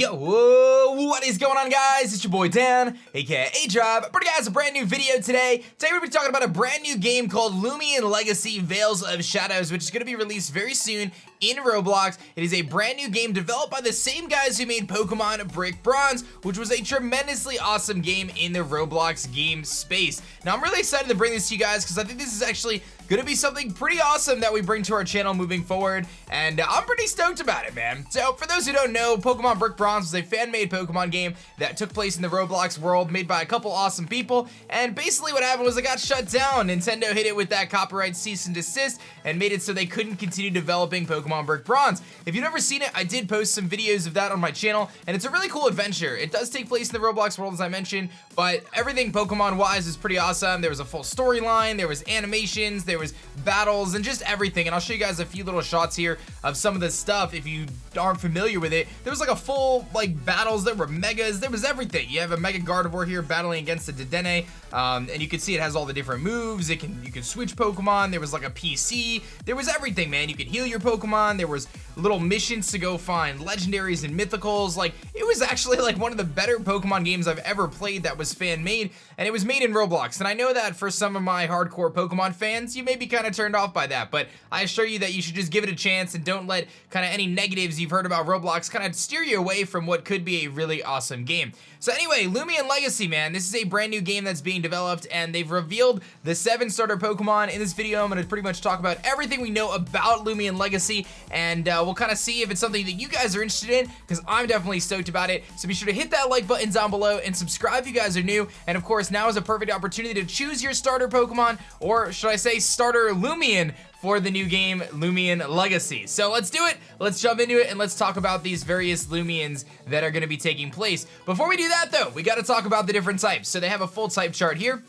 Yo, whoa, what is going on, guys? It's your boy Dan, aka aDrive, bringing you guys a brand new video today. Today we're going to be talking about a brand new game called Loomian Legacy Veils of Shadows, which is going to be released very soon in Roblox. It is a brand new game developed by the same guys who made Pokemon Brick Bronze, which was a tremendously awesome game in the Roblox game space. Now, I'm really excited to bring this to you guys because I think this is actually going to be something pretty awesome that we bring to our channel moving forward, and I'm pretty stoked about it, man. So, for those who don't know, Pokemon Brick Bronze was a fan-made Pokemon game that took place in the Roblox world, made by a couple awesome people, and basically what happened was it got shut down. Nintendo hit it with that copyright cease and desist and made it so they couldn't continue developing Pokemon Brick Bronze. If you've never seen it, I did post some videos of that on my channel, and it's a really cool adventure. It does take place in the Roblox world, as I mentioned, but everything Pokemon-wise is pretty awesome. There was a full storyline, there was animations, there was battles, and just everything. And I'll show you guys a few little shots here of some of the stuff if you aren't familiar with it. There was like a full battles, there were megas, there was everything. You have a Mega Gardevoir here battling against a Dedenne, and you can see it has all the different moves. You can switch Pokemon. There was like a PC. There was everything, man. You could heal your Pokemon. There was little missions to go find legendaries and mythicals. Like, it was actually like one of the better Pokemon games I've ever played that was fan made, and it was made in Roblox. And I know that for some of my hardcore Pokemon fans, you may be kind of turned off by that, but I assure you that you should just give it a chance and don't let kind of any negatives you've heard about Roblox kind of steer you away from what could be a really awesome game. So anyway, Loomian Legacy, man, this is a brand new game that's being developed, and they've revealed the 7 starter Pokemon. In this video, I'm going to pretty much talk about everything we know about Loomian Legacy, and we'll kind of see if it's something that you guys are interested in, because I'm definitely stoked about it. So be sure to hit that like button down below and subscribe if you guys are new, and of course, now is a perfect opportunity to choose your starter Pokemon, or should I say starter Loomian, for the new game, Loomian Legacy. So let's do it, let's jump into it, and let's talk about these various Loomians that are gonna be taking place. Before we do that though, we gotta talk about the different types. So they have a full type chart here,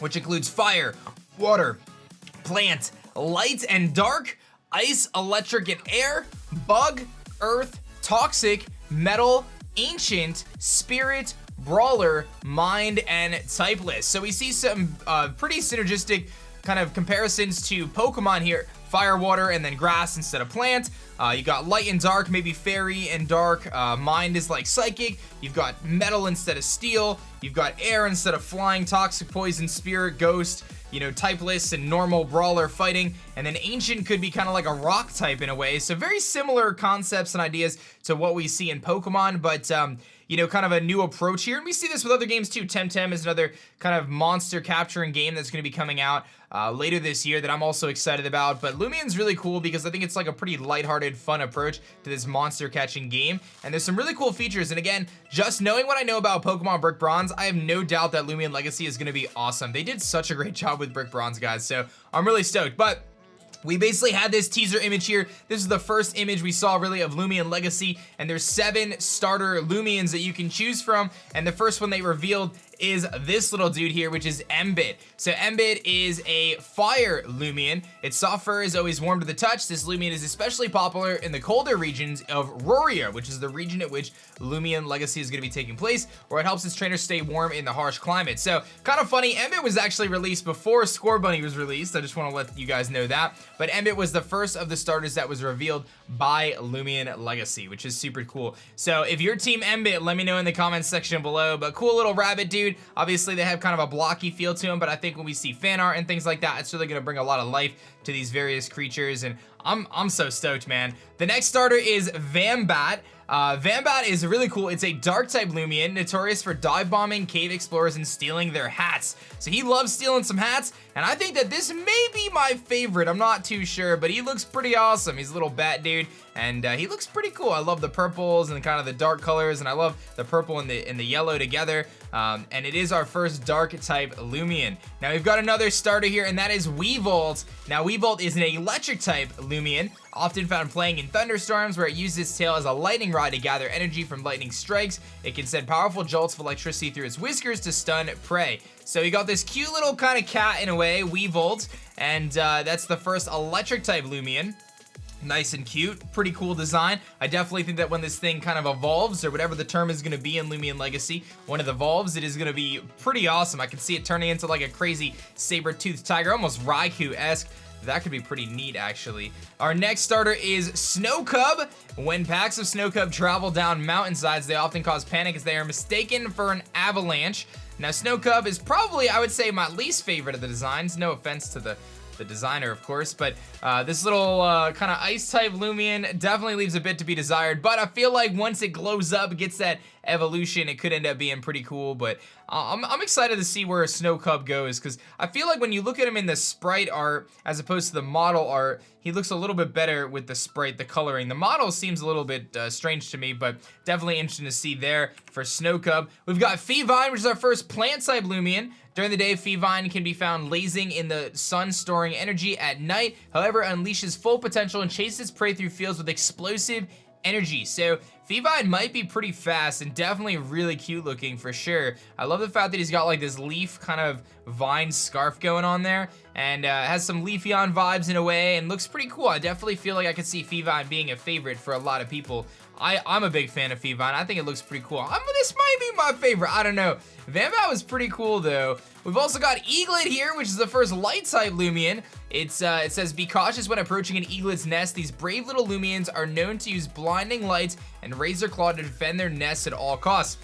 which includes fire, water, plant, light and dark, ice, electric and air, bug, earth, toxic, metal, ancient, spirit, brawler, mind, and typeless. So we see some pretty synergistic kind of comparisons to Pokemon here. Fire, water, and then grass instead of plant. You got light and dark, maybe fairy and dark. Mind is like psychic. You've got metal instead of steel. You've got air instead of flying, toxic, poison, spirit, ghost, you know, typeless and normal, brawler, fighting. And then ancient could be kind of like a rock type in a way. So very similar concepts and ideas to what we see in Pokemon, but you know, kind of a new approach here. And we see this with other games too. Temtem is another kind of monster capturing game that's going to be coming out later this year that I'm also excited about. But Loomian's really cool because I think it's like a pretty lighthearted, fun approach to this monster catching game. And there's some really cool features. And again, just knowing what I know about Pokemon Brick Bronze, I have no doubt that Loomian Legacy is going to be awesome. They did such a great job with Brick Bronze, guys. So I'm really stoked. But we basically had this teaser image here. This is the first image we saw really of Loomian Legacy, and there's 7 starter Loomians that you can choose from, and the first one they revealed is this little dude here, which is Embit. So Embit is a fire Loomian. Its soft fur is always warm to the touch. This Loomian is especially popular in the colder regions of Roria, which is the region at which Loomian Legacy is going to be taking place, where it helps its trainers stay warm in the harsh climate. So kind of funny, Embit was actually released before Scorbunny was released. I just want to let you guys know that. But Embit was the first of the starters that was revealed by Loomian Legacy, which is super cool. So if you're team Embit, let me know in the comments section below. But cool little rabbit dude. Obviously, they have kind of a blocky feel to them, but I think when we see fan art and things like that, it's really going to bring a lot of life to these various creatures, and I'm so stoked, man. The next starter is Vambat. Vambat is really cool. It's a dark type Loomian, notorious for dive bombing cave explorers and stealing their hats. So he loves stealing some hats, and I think that this may be my favorite. I'm not too sure, but he looks pretty awesome. He's a little bat dude, and he looks pretty cool. I love the purples and kind of the dark colors, and I love the purple and the yellow together. And it is our first dark type Loomian. Now we've got another starter here, and that is Weevolt. Now Weevolt is an electric type Loomian, often found playing in thunderstorms, where it uses its tail as a lightning rod to gather energy from lightning strikes. It can send powerful jolts of electricity through its whiskers to stun prey. So you got this cute little kind of cat in a way, Weevolt, and that's the first electric type Loomian. Nice and cute, pretty cool design. I definitely think that when this thing kind of evolves, or whatever the term is going to be in Loomian Legacy, when it evolves, it is going to be pretty awesome. I can see it turning into like a crazy saber-toothed tiger, almost Raikou-esque. That could be pretty neat, actually. Our next starter is Snocub. When packs of Snocub travel down mountainsides, they often cause panic as they are mistaken for an avalanche. Now, Snocub is probably, I would say, my least favorite of the designs. No offense to the designer, of course, but this little kind of ice-type Loomian definitely leaves a bit to be desired, but I feel like once it glows up, gets that evolution, it could end up being pretty cool. But I'm excited to see where a Snocub goes, because I feel like when you look at him in the sprite art as opposed to the model art, he looks a little bit better with the sprite, the coloring. The model seems a little bit strange to me, but definitely interesting to see there for Snocub. We've got Fevine, which is our first plant-type Loomian. During the day, Fevine can be found lazing in the sun, storing energy. At night, however, unleashes full potential and chases prey through fields with explosive energy. So Fevine might be pretty fast and definitely really cute looking for sure. I love the fact that he's got like this leaf kind of vine scarf going on there, and has some Leafeon vibes in a way, and looks pretty cool. I definitely feel like I could see Fevine being a favorite for a lot of people. I'm a big fan of Fevine. I think it looks pretty cool. This might be my favorite. I don't know. Vambat was pretty cool though. We've also got Eaglit here, which is the first light-type Loomian. It says, be cautious when approaching an Eaglit's nest. These brave little Loomians are known to use blinding lights and raise their claw to defend their nests at all costs.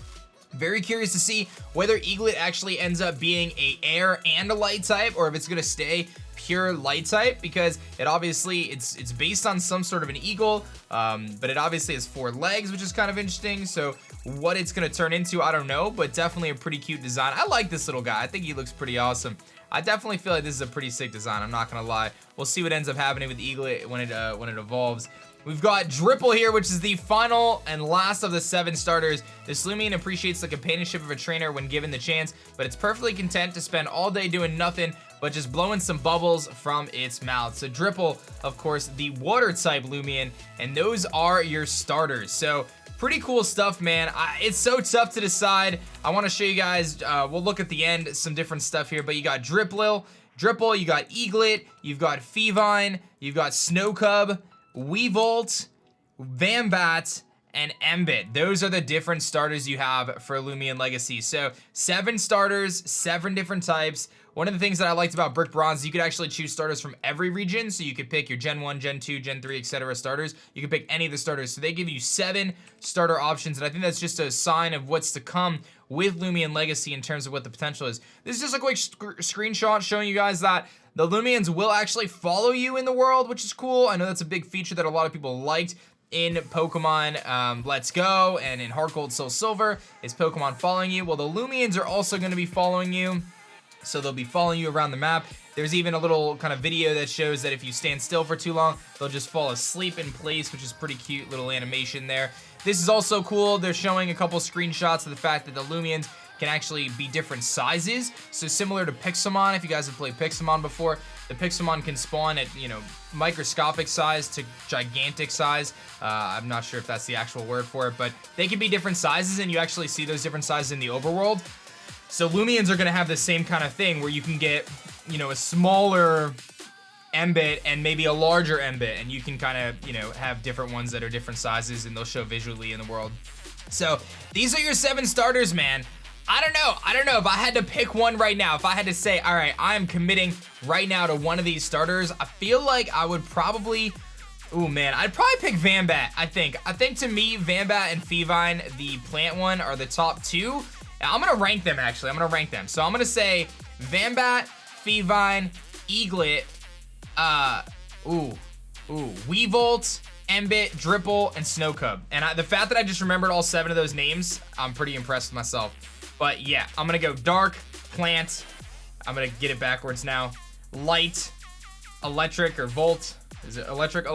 Very curious to see whether Eaglit actually ends up being a air and a light type, or if it's gonna stay pure light type, because it obviously it's based on some sort of an eagle, but it obviously has 4 legs, which is kind of interesting. So what it's gonna turn into, I don't know, but definitely a pretty cute design. I like this little guy. I think he looks pretty awesome. I definitely feel like this is a pretty sick design. I'm not gonna lie. We'll see what ends up happening with Eaglit when it evolves. We've got Dripple here, which is the final and last of the 7 starters. This Loomian appreciates the companionship of a trainer when given the chance, but it's perfectly content to spend all day doing nothing but just blowing some bubbles from its mouth. So Dripple, of course, the water type Loomian, and those are your starters. So pretty cool stuff, man. It's so tough to decide. I want to show you guys, we'll look at the end, some different stuff here, but you got Dripple, you got Eaglit, you've got Fevine, you've got Snocub, Weevolt, Vambat, and Embit. Those are the different starters you have for Loomian Legacy. So 7 starters, 7 different types. One of the things that I liked about Brick Bronze, you could actually choose starters from every region. So you could pick your Gen 1, Gen 2, Gen 3, etc. starters. You could pick any of the starters. So they give you 7 starter options, and I think that's just a sign of what's to come with Loomian Legacy in terms of what the potential is. This is just a quick screenshot showing you guys that the Loomians will actually follow you in the world, which is cool. I know that's a big feature that a lot of people liked in Pokemon Let's Go and in Heart Gold Soul Silver, is Pokemon following you. Well, the Loomians are also going to be following you, so they'll be following you around the map. There's even a little kind of video that shows that if you stand still for too long, they'll just fall asleep in place, which is pretty cute little animation there. This is also cool. They're showing a couple screenshots of the fact that the Loomians can actually be different sizes. So similar to Pixelmon, if you guys have played Pixelmon before, the Pixelmon can spawn at, you know, microscopic size to gigantic size. I'm not sure if that's the actual word for it, but they can be different sizes, and you actually see those different sizes in the overworld. So Loomians are gonna have the same kind of thing where you can get, you know, a smaller Embit and maybe a larger Embit, and you can kind of, you know, have different ones that are different sizes, and they'll show visually in the world. So these are your 7 starters, man. I don't know if I had to pick one right now, if I had to say, all right, I'm committing right now to one of these starters, I feel like I would probably, ooh man, I'd probably pick Vambat, I think. To me, Vambat and Fevine, the plant one, are the top 2. I'm gonna rank them actually, So I'm gonna say Vambat, Fevine, Eaglit, Weevolt, Embit, Dripple, and Snocub. And the fact that I just remembered all 7 of those names, I'm pretty impressed with myself. But yeah, I'm gonna go dark, plant, I'm gonna get it backwards now, light, electric or volt, is it electric,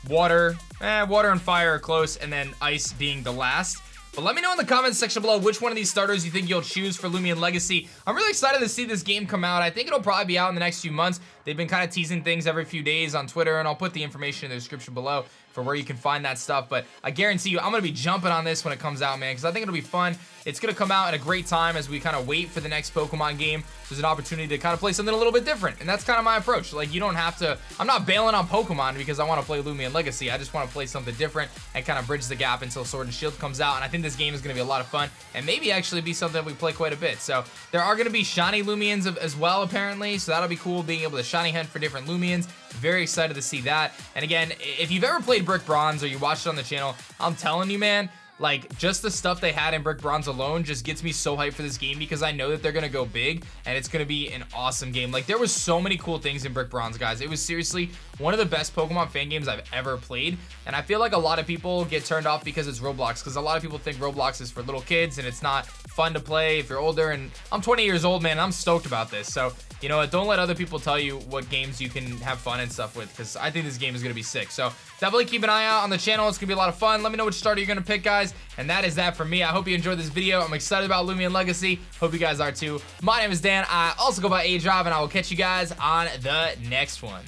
water, water and fire are close, and then ice being the last. But let me know in the comments section below which one of these starters you think you'll choose for Loomian Legacy. I'm really excited to see this game come out. I think it'll probably be out in the next few months. They've been kind of teasing things every few days on Twitter, and I'll put the information in the description below. for where you can find that stuff. But I guarantee you, I'm gonna be jumping on this when it comes out, man, because I think it'll be fun. It's gonna come out at a great time as we kind of wait for the next Pokemon game. There's an opportunity to kind of play something a little bit different, and that's kind of my approach. Like, you don't have to, I'm not bailing on Pokemon because I want to play Loomian Legacy. I just want to play something different and kind of bridge the gap until Sword and Shield comes out. And I think this game is gonna be a lot of fun and maybe actually be something we play quite a bit. So there are gonna be shiny Loomians as well, apparently. So that'll be cool, being able to shiny hunt for different Loomians. Very excited to see that. And again, if you've ever played Brick Bronze or you watched it on the channel, I'm telling you, man, like, just the stuff they had in Brick Bronze alone just gets me so hyped for this game, because I know that they're gonna go big and it's gonna be an awesome game. Like, there was so many cool things in Brick Bronze, guys. It was seriously one of the best Pokemon fan games I've ever played, and I feel like a lot of people get turned off because it's Roblox, because a lot of people think Roblox is for little kids and it's not fun to play if you're older. And I'm 20 years old, man, and I'm stoked about this. So, you know what, don't let other people tell you what games you can have fun and stuff with, because I think this game is gonna be sick. So definitely keep an eye out on the channel. It's gonna be a lot of fun. Let me know which starter you're gonna pick, guys. And that is that for me. I hope you enjoyed this video. I'm excited about Loomian Legacy. Hope you guys are too. My name is Dan. I also go by aDrive, and I will catch you guys on the next one.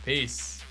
Peace.